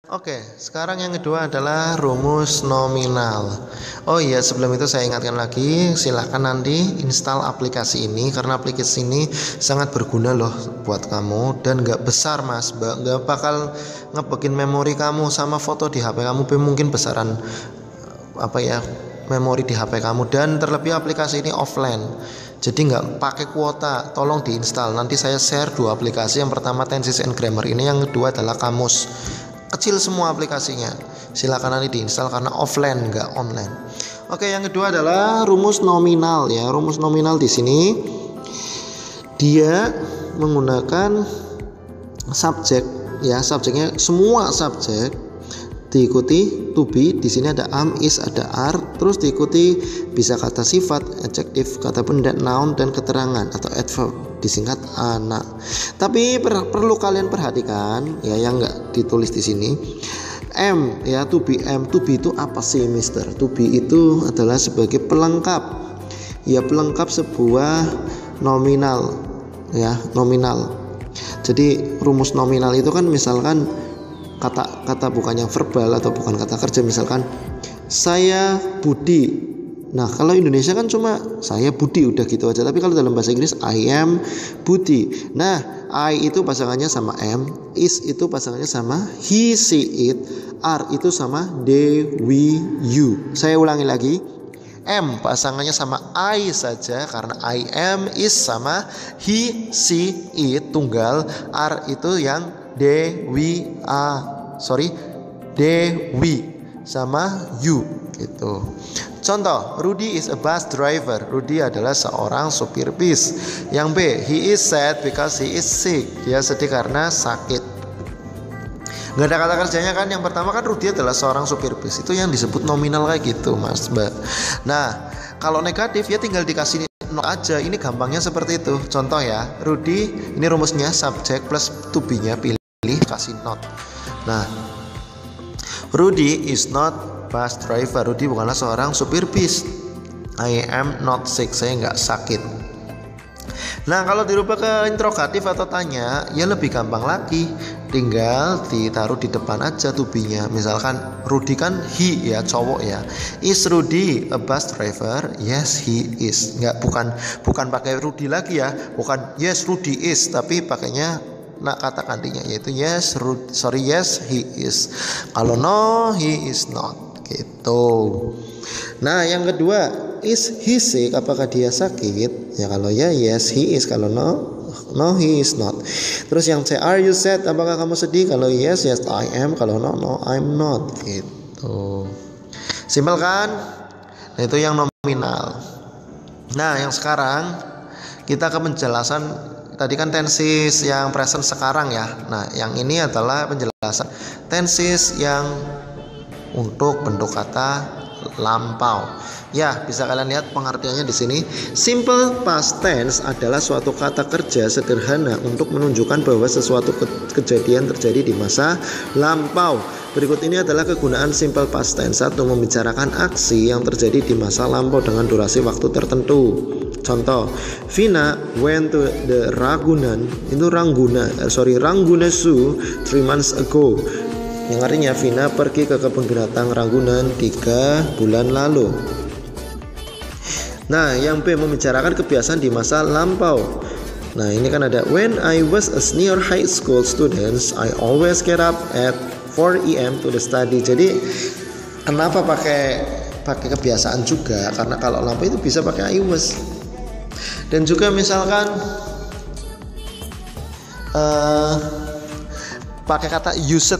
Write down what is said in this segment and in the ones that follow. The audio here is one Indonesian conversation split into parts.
Oke, sekarang yang kedua adalah rumus nominal. Oh iya, sebelum itu saya ingatkan lagi, silahkan nanti install aplikasi ini karena aplikasi ini sangat berguna loh buat kamu dan gak besar mas, gak bakal ngebekin memori kamu sama foto di HP kamu mungkin besaran memori di HP kamu, dan terlebih aplikasi ini offline. Jadi nggak pakai kuota, tolong diinstal. Nanti saya share dua aplikasi. Yang pertama Tenses and Grammar ini, yang kedua adalah Kamus. Kecil semua aplikasinya. Silakan nanti diinstal karena offline nggak online. Oke, yang kedua adalah rumus nominal ya. Rumus nominal di sini dia menggunakan subjek ya, subjeknya semua subjek diikuti to be. Di sini ada am, is, ada are, terus diikuti bisa kata sifat, adjektif, kata benda, noun, dan keterangan atau adverb, disingkat anak. Tapi perlu kalian perhatikan ya yang nggak ditulis di sini. M ya, to be itu apa sih Mister? To be itu adalah sebagai pelengkap ya, pelengkap sebuah nominal ya, nominal. Jadi rumus nominal itu kan misalkan kata bukan yang verbal atau bukan kata kerja, misalkan saya Budi. Nah kalau Indonesia kan cuma saya Budi udah gitu aja, tapi kalau dalam bahasa Inggris I am Budi. Nah I itu pasangannya sama am, is itu pasangannya sama he, she, it, are itu sama they, we, you. Saya ulangi lagi, M pasangannya sama I saja karena I am, is sama he, she, it tunggal, are itu yang they, we sama you gitu. Contoh, Rudy is a bus driver. Rudy adalah seorang supir bis. Yang B, he is sad because he is sick. Dia sedih karena sakit. Gak ada kata kerjanya kan. Yang pertama kan Rudy adalah seorang supir bis. Itu yang disebut nominal kayak gitu mas mbak. Nah kalau negatif ya tinggal dikasih not aja. Ini gampangnya seperti itu. Contoh ya, Rudy, ini rumusnya subjek plus to be nya, pilih kasih not. Nah Rudy is not bus driver. Rudy bukanlah seorang supir bis. I am not sick. Saya nggak sakit. Nah kalau dirubah ke interrogatif atau tanya ya lebih gampang lagi, tinggal ditaruh di depan aja to be nya. Misalkan Rudy kan he ya, cowok ya. Is Rudy a bus driver? Yes he is. Bukan pakai Rudy lagi ya, bukan yes Rudy is, tapi pakainya kata gantinya yaitu yes he is. Kalau no he is not gitu. Nah yang kedua, is he sick? Apakah dia sakit? Ya kalau ya yes he is, kalau no he is not. Terus yang C, are you sad? Apakah kamu sedih? Kalau yes I am, kalau no I'm not gitu. Simpel kan? Nah itu yang nominal. Nah yang sekarang kita ke penjelasan. Tadi kan tenses yang present sekarang ya. Nah yang ini adalah penjelasan tenses yang untuk bentuk kata lampau. Ya, bisa kalian lihat pengertiannya di sini. Simple past tense adalah suatu kata kerja sederhana untuk menunjukkan bahwa sesuatu kejadian terjadi di masa lampau. Berikut ini adalah kegunaan simple past tense untuk membicarakan aksi yang terjadi di masa lampau dengan durasi waktu tertentu. Contoh, Vina went to the Ragunan Zoo 3 months ago. Yang artinya Vina pergi ke kebun binatang Ragunan 3 bulan lalu. Nah yang B, membicarakan kebiasaan di masa lampau. Nah ini kan ada when I was a senior high school student I always get up at 4 AM to the study. Jadi kenapa pakai kebiasaan juga, karena kalau lampau itu bisa pakai I was. Dan juga misalkan pakai kata used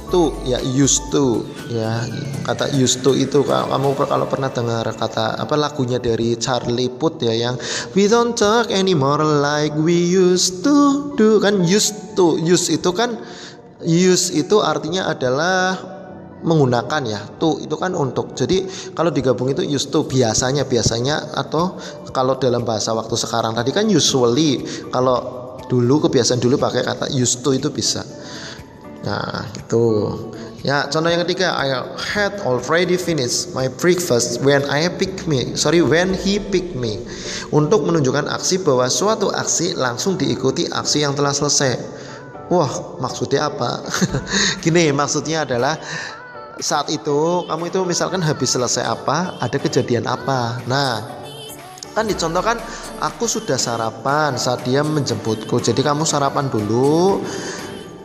to ya, used to ya. Kata used to itu kamu kalau pernah dengar kata lagunya dari Charlie Puth ya, yang we don't talk anymore like we used to do kan. Used to, use itu kan, use itu artinya adalah menggunakan ya, to itu kan untuk. Jadi kalau digabung itu used to, biasanya atau kalau dalam bahasa waktu sekarang tadi kan usually. Kalau dulu kebiasaan dulu pakai kata used to itu bisa. Nah gitu ya. Contoh yang ketiga, I had already finished my breakfast when he picked me. Untuk menunjukkan aksi bahwa suatu aksi langsung diikuti aksi yang telah selesai. Wah, maksudnya apa? Gini, maksudnya adalah saat itu kamu itu misalkan habis selesai apa, ada kejadian apa. Nah, kan dicontohkan aku sudah sarapan saat dia menjemputku. Jadi kamu sarapan dulu,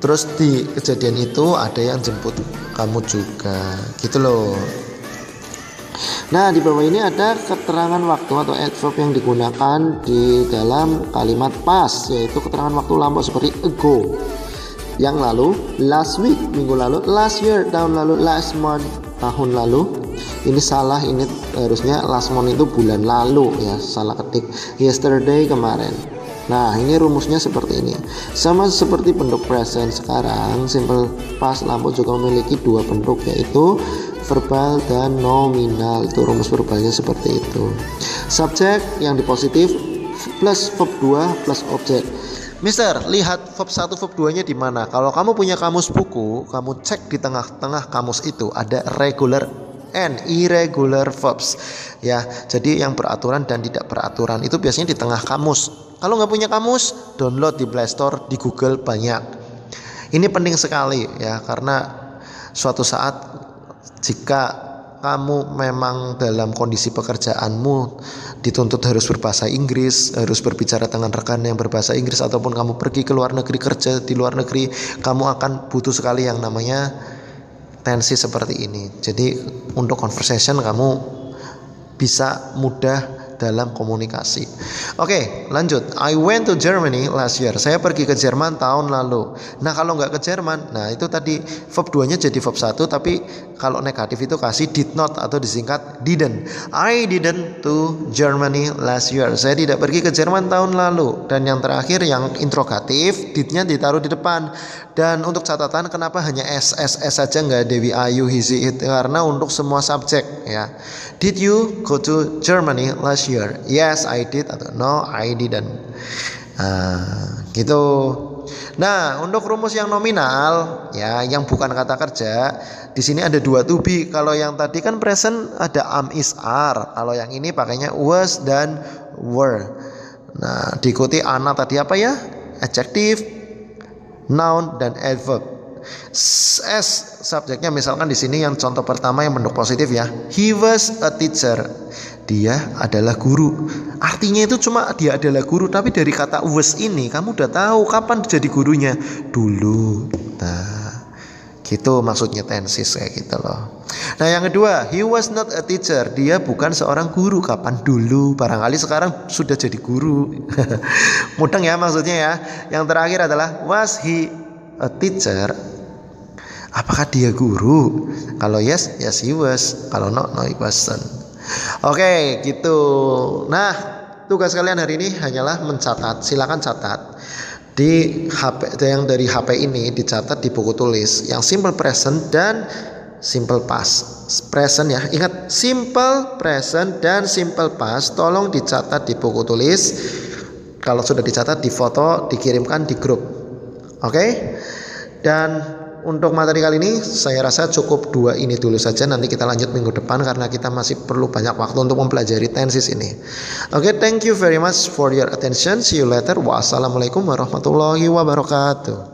terus di kejadian itu ada yang jemput kamu juga, gitu loh. Nah, di bawah ini ada keterangan waktu atau adverb yang digunakan di dalam kalimat past, yaitu keterangan waktu lampau seperti ago, yang lalu, last week, minggu lalu, last year, tahun lalu, last month, tahun lalu. Ini salah, ini harusnya last month itu bulan lalu ya, salah ketik. Yesterday, kemarin. Nah, ini rumusnya seperti ini. Sama seperti bentuk present sekarang, simple past lampau juga memiliki dua bentuk, yaitu verbal dan nominal. Itu rumus verbalnya seperti itu. Subjek yang di positif plus verb 2 plus objek. Mister, lihat verb 1 verb 2 nya di mana? Kalau kamu punya kamus buku, kamu cek di tengah-tengah kamus itu ada regular and irregular verbs ya. Jadi yang beraturan dan tidak beraturan itu biasanya di tengah kamus. Kalau nggak punya kamus, download di Play Store, di Google banyak. Ini penting sekali ya, karena suatu saat jika kamu memang dalam kondisi pekerjaanmu dituntut harus berbahasa Inggris, harus berbicara dengan rekan yang berbahasa Inggris, ataupun kamu pergi ke luar negeri kerja di luar negeri, kamu akan butuh sekali yang namanya tensi seperti ini. Jadi untuk conversation kamu bisa mudah dalam komunikasi. Oke, lanjut. I went to Germany last year. Saya pergi ke Jerman tahun lalu. Nah, kalau nggak ke Jerman, nah itu tadi verb 2-nya jadi verb 1, tapi kalau negatif itu kasih did not atau disingkat didn't. I didn't to Germany last year. Saya tidak pergi ke Jerman tahun lalu. Dan yang terakhir yang interrogatif, did-nya ditaruh di depan. Dan untuk catatan, kenapa hanya s saja nggak Dewi Ayu Hizi it? Karena untuk semua subjek ya. Did you go to Germany last year? Yes, I did. Atau no, I didn't. Gitu. Nah, untuk rumus yang nominal ya, yang bukan kata kerja, di sini ada dua to be. Kalau yang tadi kan present ada am, is, are. Kalau yang ini pakainya was dan were. Nah, diikuti ana tadi apa ya? Adjective, noun, dan adverb. S subjeknya misalkan di sini yang contoh pertama yang bentuk positif ya. He was a teacher. Dia adalah guru. Artinya itu cuma dia adalah guru, tapi dari kata was ini kamu udah tahu kapan jadi gurunya. Dulu. Nah, gitu maksudnya tensis kayak gitu loh. Nah, yang kedua, he was not a teacher. Dia bukan seorang guru. Kapan? Dulu. Barangkali sekarang sudah jadi guru. Mudeng ya maksudnya ya. Yang terakhir adalah was he a teacher. Apakah dia guru? Kalau yes, yes he was. Kalau no, no he wasn't. Oke, gitu. Nah, tugas kalian hari ini hanyalah mencatat. Silakan catat di HP, yang dari HP ini dicatat di buku tulis yang simple present dan simple past. Present ya, ingat simple present dan simple past. Tolong dicatat di buku tulis. Kalau sudah dicatat, difoto, dikirimkan di grup. Oke? Dan untuk materi kali ini saya rasa cukup dua ini dulu saja. Nanti kita lanjut minggu depan karena kita masih perlu banyak waktu untuk mempelajari tenses ini. Oke, thank you very much for your attention. See you later. Wassalamualaikum warahmatullahi wabarakatuh.